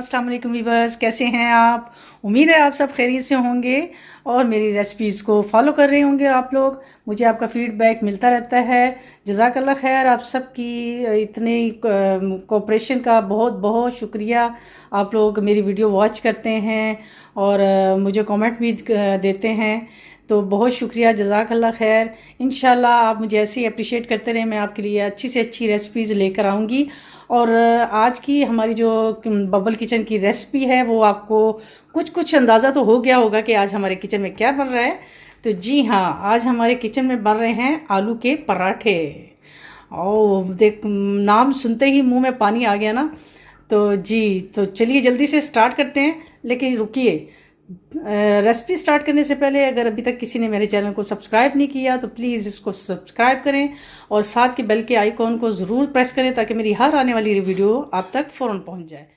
अस्सलाम वालेकुम वीवर्स, कैसे हैं आप। उम्मीद है आप सब खैरियत से होंगे और मेरी रेसिपीज़ को फॉलो कर रहे होंगे आप लोग। मुझे आपका फीडबैक मिलता रहता है। जज़ाकल्लाह खैर, आप सबकी इतनी कोऑपरेशन का बहुत बहुत शुक्रिया। आप लोग मेरी वीडियो वॉच करते हैं और मुझे कमेंट भी देते हैं, तो बहुत शुक्रिया, जज़ाकल्लाह खैर। इंशाल्लाह आप मुझे ऐसे ही अप्रिशिएट करते रहें, मैं आपके लिए अच्छी से अच्छी रेसिपीज़ लेकर आऊँगी। और आज की हमारी जो बबल किचन की रेसिपी है वो आपको कुछ कुछ अंदाज़ा तो हो गया होगा कि आज हमारे किचन में क्या बन रहा है। तो जी हाँ, आज हमारे किचन में बन रहे हैं आलू के पराठे। ओ देख, नाम सुनते ही मुंह में पानी आ गया ना। तो जी, तो चलिए जल्दी से स्टार्ट करते हैं। लेकिन रुकिए, रेसिपी स्टार्ट करने से पहले अगर अभी तक किसी ने मेरे चैनल को सब्सक्राइब नहीं किया तो प्लीज़ इसको सब्सक्राइब करें और साथ के बेल के आइकॉन को ज़रूर प्रेस करें ताकि मेरी हर आने वाली वीडियो आप तक फ़ौरन पहुंच जाए।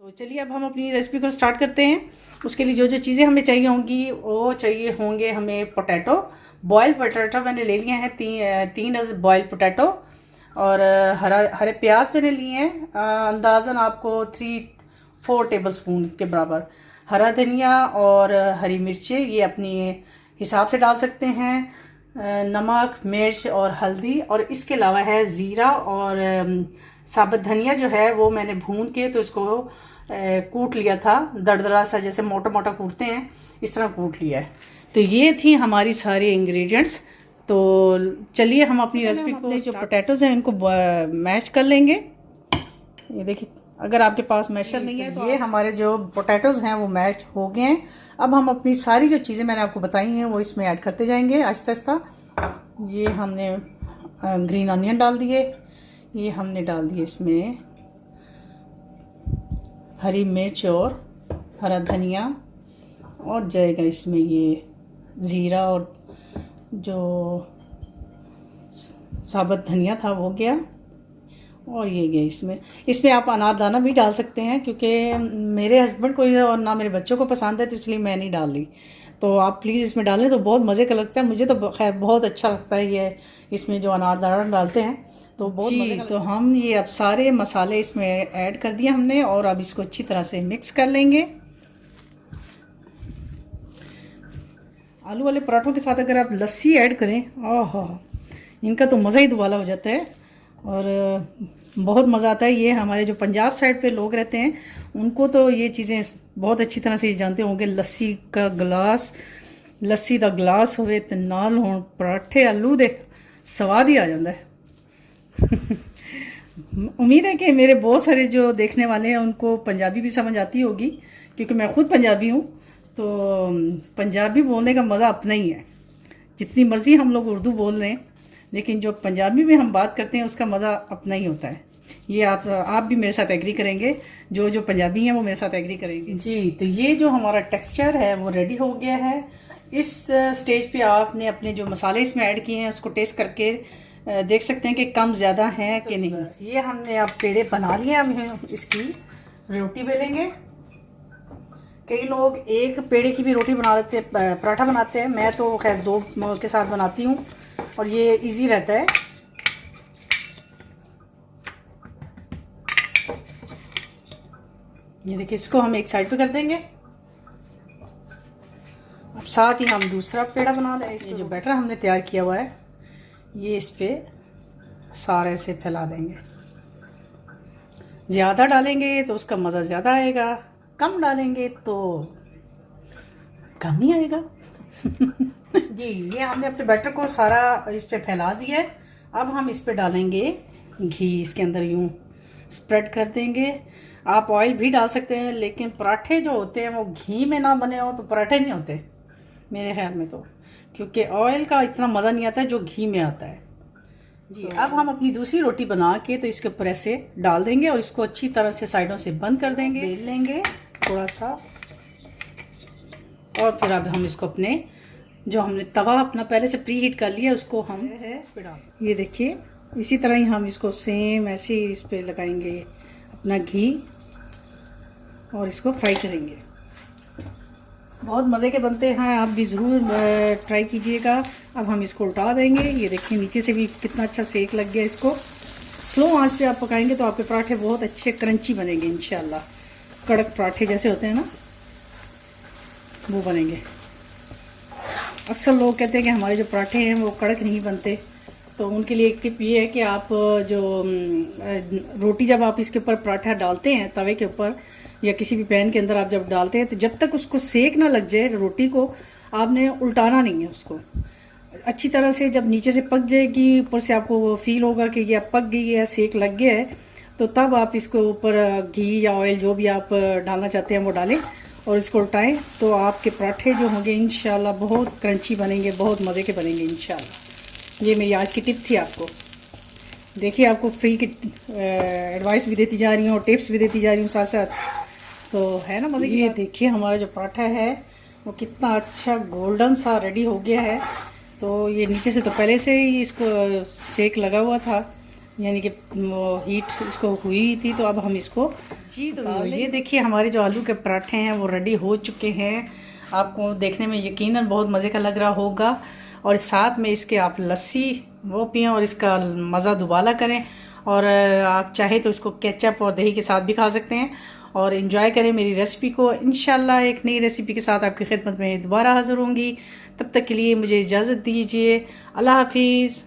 तो चलिए अब हम अपनी रेसिपी को स्टार्ट करते हैं। उसके लिए जो जो चीज़ें हमें चाहिए होंगी वो चाहिए होंगे हमें पोटैटो, बॉयल पोटैटो मैंने ले लिए हैं, तीन बॉयल पोटैटो। और हरे प्याज मैंने लिए हैं, अंदाज़न आपको 3-4 टेबल स्पून के बराबर। हरा धनिया और हरी मिर्चें ये अपनी हिसाब से डाल सकते हैं। नमक, मिर्च और हल्दी, और इसके अलावा है ज़ीरा और साबुत धनिया जो है वो मैंने भून के तो इसको कूट लिया था, दरदरा सा, जैसे मोटा मोटा कूटते हैं इस तरह कूट लिया है। तो ये थी हमारी सारी इंग्रेडिएंट्स। तो चलिए हम अपनी रेसिपी को, जो पोटैटोज़ हैं इनको मैश कर लेंगे। ये देखिए, अगर आपके पास मैशर नहीं है तो ये हमारे जो पोटैटोज़ हैं वो मैश हो गए हैं। अब हम अपनी सारी जो चीज़ें मैंने आपको बताई हैं वो इसमें ऐड करते जाएंगे आहिस्ता आहिस्ता। ये हमने ग्रीन अनियन डाल दिए, ये हमने डाल दिए इसमें हरी मिर्च और हरा धनिया, और जाएगा इसमें ये ज़ीरा और जो साबुत धनिया था वो गया, और ये गया इसमें आप अनारदाना भी डाल सकते हैं, क्योंकि मेरे हस्बैंड को और ना मेरे बच्चों को पसंद है तो इसलिए मैं नहीं डाल रही। तो आप प्लीज़ इसमें डालें तो बहुत मज़े का लगता है। मुझे तो खैर बहुत अच्छा लगता है ये, इसमें जो अनारदाना डालते हैं तो बहुत मज़े का। तो हम ये अब सारे मसाले इसमें ऐड कर दिए हमने, और अब इसको अच्छी तरह से मिक्स कर लेंगे। आलू वाले पराठों के साथ अगर आप लस्सी ऐड करें, ओह, इनका तो मज़ा ही दुबाला हो जाता है और बहुत मज़ा आता है। ये हमारे जो पंजाब साइड पे लोग रहते हैं उनको तो ये चीज़ें बहुत अच्छी तरह से जानते होंगे। लस्सी का गिलास होवे ते नाल होण पराठे आलू दे, स्वाद ही आ जाता है। उम्मीद है कि मेरे बहुत सारे जो देखने वाले हैं उनको पंजाबी भी समझ आती होगी, क्योंकि मैं खुद पंजाबी हूँ। तो पंजाबी बोलने का मज़ा अपना ही है। जितनी मर्ज़ी हम लोग उर्दू बोल रहे हैं, लेकिन जो पंजाबी में हम बात करते हैं उसका मज़ा अपना ही होता है। ये आप भी मेरे साथ एग्री करेंगे, जो पंजाबी हैं वो मेरे साथ एग्री करेंगे जी। तो ये जो हमारा टेक्सचर है वो रेडी हो गया है। इस स्टेज पे आपने अपने जो मसाले इसमें ऐड किए हैं उसको टेस्ट करके देख सकते हैं कि कम ज़्यादा हैं कि नहीं। ये हमने अब पेड़े बना लिए, अब इसकी रोटी बेलेंगे। कई लोग एक पेड़े की भी रोटी बना लेते हैं, पराठा बनाते हैं। मैं तो खैर 2 के साथ बनाती हूँ और ये इजी रहता है। ये देखिए, इसको हम एक साइड पे कर देंगे। अब साथ ही हम दूसरा पेड़ा बना लें। ये जो बैटर हमने तैयार किया हुआ है ये इस पे सारे से फैला देंगे। ज़्यादा डालेंगे तो उसका मज़ा ज़्यादा आएगा, कम डालेंगे तो कम ही आएगा। जी, ये हमने अपने बैटर को सारा इस पे फैला दिया है। अब हम इस पे डालेंगे घी, इसके अंदर यूँ स्प्रेड कर देंगे। आप ऑयल भी डाल सकते हैं, लेकिन पराठे जो होते हैं वो घी में ना बने हो तो पराठे नहीं होते मेरे ख्याल में, तो क्योंकि ऑयल का इतना मज़ा नहीं आता है जो घी में आता है जी। तो अब हम अपनी दूसरी रोटी बना के तो इसके ऊपर ऐसे डाल देंगे और इसको अच्छी तरह से साइडों से बंद कर देंगे, बेल लेंगे थोड़ा सा। और फिर अब हम इसको अपने जो हमने तवा अपना पहले से प्री हीट कर लिया उसको हम इस पे डाल, ये देखिए इसी तरह ही हम इसको सेम ऐसे ही इस पे लगाएंगे अपना घी और इसको फ्राई करेंगे। बहुत मज़े के बनते हैं, आप भी ज़रूर ट्राई कीजिएगा। अब हम इसको उल्टा देंगे। ये देखिए नीचे से भी कितना अच्छा सेक लग गया इसको। स्लो आंच पे आप पकाएंगे तो आपके पराठे बहुत अच्छे क्रंची बनेंगे इंशाल्लाह। कड़क पराठे जैसे होते हैं ना, वो बनेंगे। अक्सर लोग कहते हैं कि हमारे जो पराठे हैं वो कड़क नहीं बनते, तो उनके लिए एक टिप ये है कि आप जो रोटी जब आप इसके ऊपर पराठा डालते हैं तवे के ऊपर या किसी भी पैन के अंदर आप जब डालते हैं, तो जब तक उसको सेक ना लग जाए रोटी को, आपने उल्टाना नहीं है उसको। अच्छी तरह से जब नीचे से पक जाएगी, ऊपर से आपको वो फील होगा कि ये पक गई है, सेक लग गया है, तो तब आप इसको ऊपर घी या ऑयल जो भी आप डालना चाहते हैं वो डालें और इसको उल्टाएं, तो आपके पराठे जो होंगे इंशाल्लाह बहुत क्रंची बनेंगे, बहुत मज़े के बनेंगे इंशाल्लाह। ये मेरी आज की टिप थी आपको। देखिए आपको फ्री की एडवाइस भी देती जा रही हूँ और टिप्स भी देती जा रही हूँ साथ साथ, तो है ना मज़े की। ये देखिए हमारा जो पराठा है वो कितना अच्छा गोल्डन सा रेडी हो गया है। तो ये नीचे से तो पहले से ही इसको सेक लगा हुआ था, यानी कि हीट इसको हुई थी, तो अब हम इसको तो ये देखिए हमारे जो आलू के पराठे हैं वो रेडी हो चुके हैं। आपको देखने में यकीनन बहुत मज़े का लग रहा होगा, और साथ में इसके आप लस्सी वो पिएं और इसका मज़ा दुबाला करें, और आप चाहे तो इसको केचप और दही के साथ भी खा सकते हैं और इन्जॉय करें मेरी रेसिपी को। इंशाल्लाह एक नई रेसिपी के साथ आपकी खिदमत में दोबारा हाज़िर होंगी। तब तक के लिए मुझे इजाज़त दीजिए। अल्लाह हाफिज़।